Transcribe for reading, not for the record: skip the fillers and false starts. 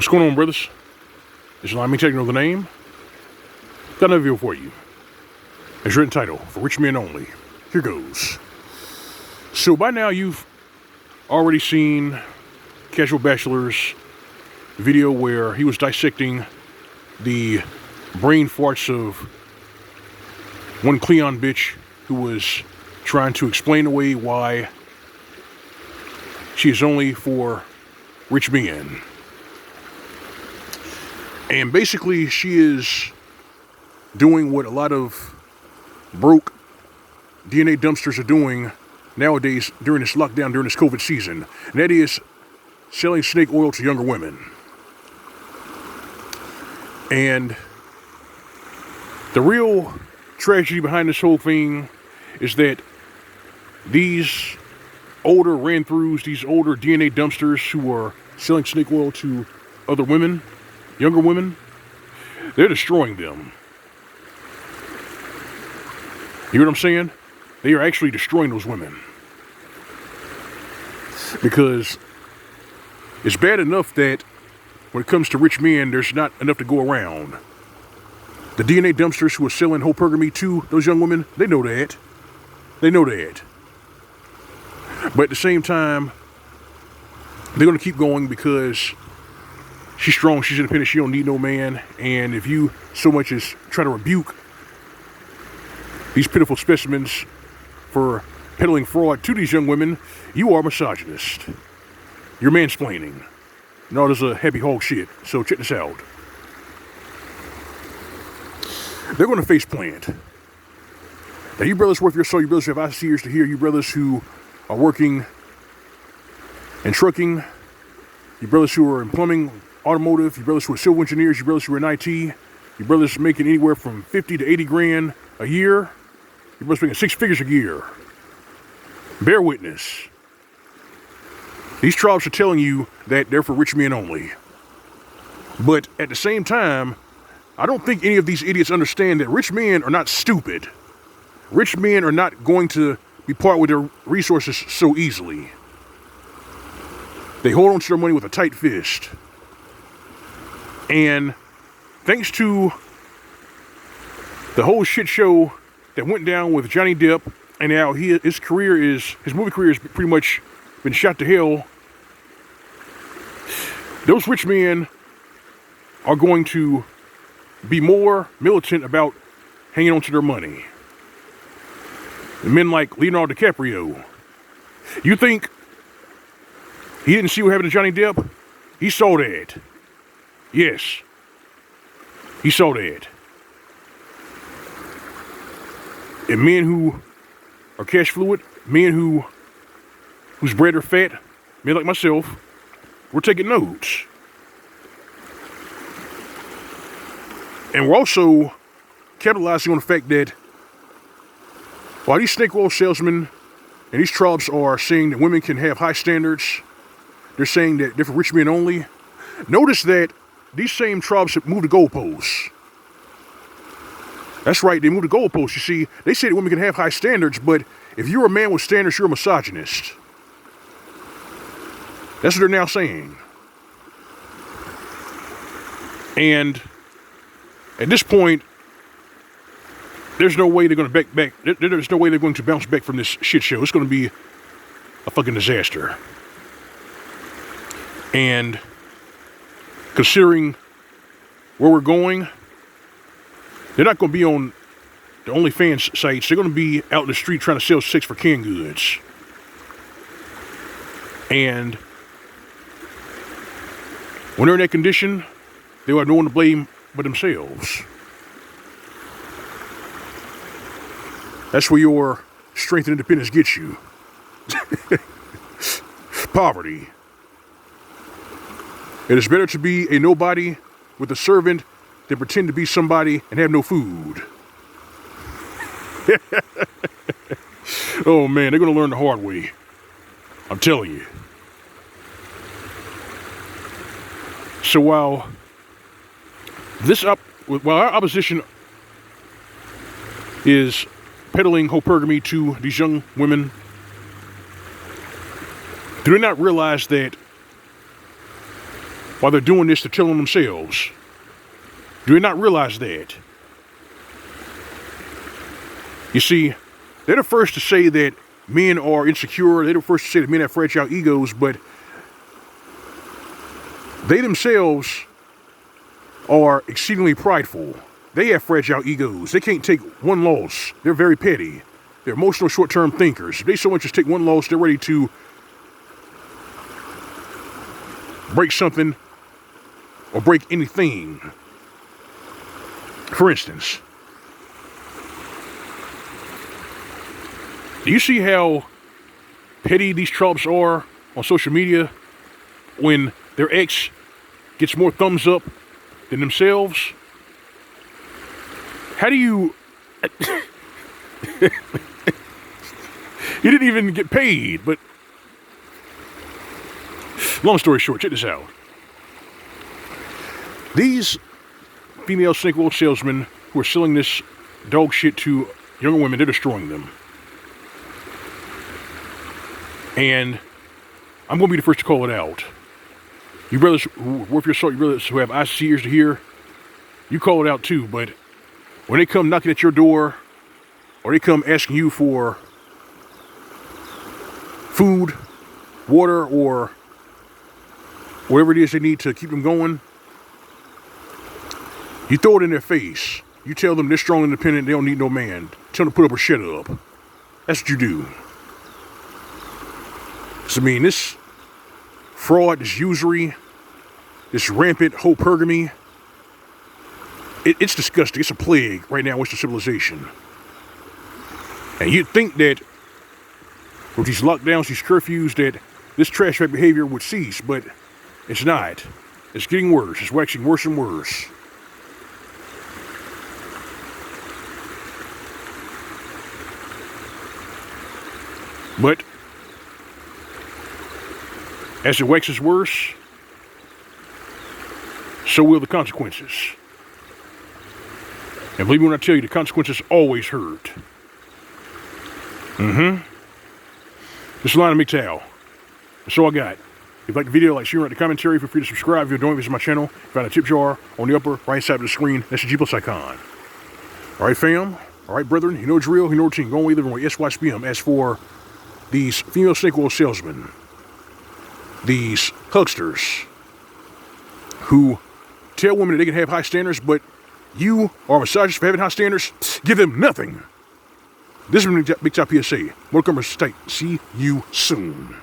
What's going on, brothers? It's L.O.M. Mgtow, you know the name. Got another video for you. It's written title, For Rich Men Only. Here goes. So by now you've already seen Casual Bachelor's video where he was dissecting the brain farts of one Cleon bitch who was trying to explain away why she is only for rich men. And basically she is doing what a lot of broke DNA dumpsters are doing nowadays during this lockdown, during this COVID season. And that is selling snake oil to younger women. And the real tragedy behind this whole thing is that these older ran-throughs, these older DNA dumpsters who are selling snake oil to other women, younger women, they're destroying them. You know what I'm saying? They are actually destroying those women. Because it's bad enough that when it comes to rich men, there's not enough to go around. The DNA dumpsters who are selling hypergamy to those young women, they know that. They know that. But at the same time, they're going to keep going because she's strong, she's independent, she don't need no man. And if you so much as try to rebuke these pitiful specimens for peddling fraud to these young women, you are a misogynist. You're mansplaining. No, this is a heavy hog shit. So check this out. They're going to face plant. Now, you brothers worth your soul, you brothers who have eyes ears to hear, you brothers who are working in trucking, you brothers who are in plumbing, automotive, you brothers who are civil engineers, you brothers who are in IT, you brothers making anywhere from 50 to 80 grand a year, you brothers making 6 figures a year. Bear witness. These tribes are telling you that they're for rich men only. But at the same time, I don't think any of these idiots understand that rich men are not stupid. Rich men are not going to be part with their resources so easily. They hold on to their money with a tight fist. And thanks to the whole shit show that went down with Johnny Depp, and now his movie career is pretty much been shot to hell. Those rich men are going to be more militant about hanging on to their money. Men like Leonardo DiCaprio. You think he didn't see what happened to Johnny Depp? He saw that. Yes. He saw that. And men who are cash fluid, men whose bread are fat, men like myself, we're taking notes. And we're also capitalizing on the fact that while these snake oil salesmen and these tribes are saying that women can have high standards, they're saying that they're for rich men only. Notice that these same tribes have moved the goalposts. That's right, they moved the goalposts. You see, they say that women can have high standards, but if you're a man with standards, you're a misogynist. That's what they're now saying. And at this point, there's no way they're going to there's no way they're going to bounce back from this shit show. It's going to be a fucking disaster. And considering where we're going, they're not going to be on the OnlyFans sites. They're going to be out in the street trying to sell sex for canned goods. And when they're in that condition, they have no one to blame but themselves. That's where your strength and independence gets you. Poverty. It is better to be a nobody with a servant than pretend to be somebody and have no food. Oh man, they're going to learn the hard way. I'm telling you. So while our opposition is peddling hypergamy to these young women, do they not realize that While they're doing this, they're telling themselves. Do they not realize that? You see, they're the first to say that men are insecure. They're the first to say that men have fragile egos, but they themselves are exceedingly prideful. They have fragile egos. They can't take one loss. They're very petty. They're emotional short-term thinkers. If they so much as take one loss, they're ready to break something or break anything. For instance, do you see how petty these trollops are on social media when their ex gets more thumbs up than themselves? How do you... You didn't even get paid, but... Long story short, check this out. These female snake oil salesmen who are selling this dog shit to younger women, they're destroying them. And I'm going to be the first to call it out. You brothers who worth your salt, you brothers who have eyes to see, ears to hear, you call it out too. But when they come knocking at your door, or they come asking you for food, water, or whatever it is they need to keep them going, you throw it in their face. You tell them they're strong, independent, they don't need no man. Tell them to put up or shut up. That's what you do. So, I mean, this fraud, this usury, this rampant hypergamy, it's disgusting. It's a plague right now in Western civilization. And you'd think that with these lockdowns, these curfews, that this trash bag behavior would cease, but it's not. It's getting worse. It's waxing worse and worse. But as it waxes worse, so will the consequences. And believe me when I tell you, the consequences always hurt. This is L.O.M. Mgtow. That's all I got. If you like the video, like, share, write the commentary. Feel free to subscribe if you don't visit my channel. Find a tip jar on the upper right side of the screen. That's the G plus icon. All right, fam. All right, brethren. You know the drill. You know the routine. Go away, living with SYSBM. As for these female snake oil salesmen, these hucksters who tell women that they can have high standards, but you are a misogynist for having high standards, give them nothing. This is Mgtow PSA. More comers tight. See you soon.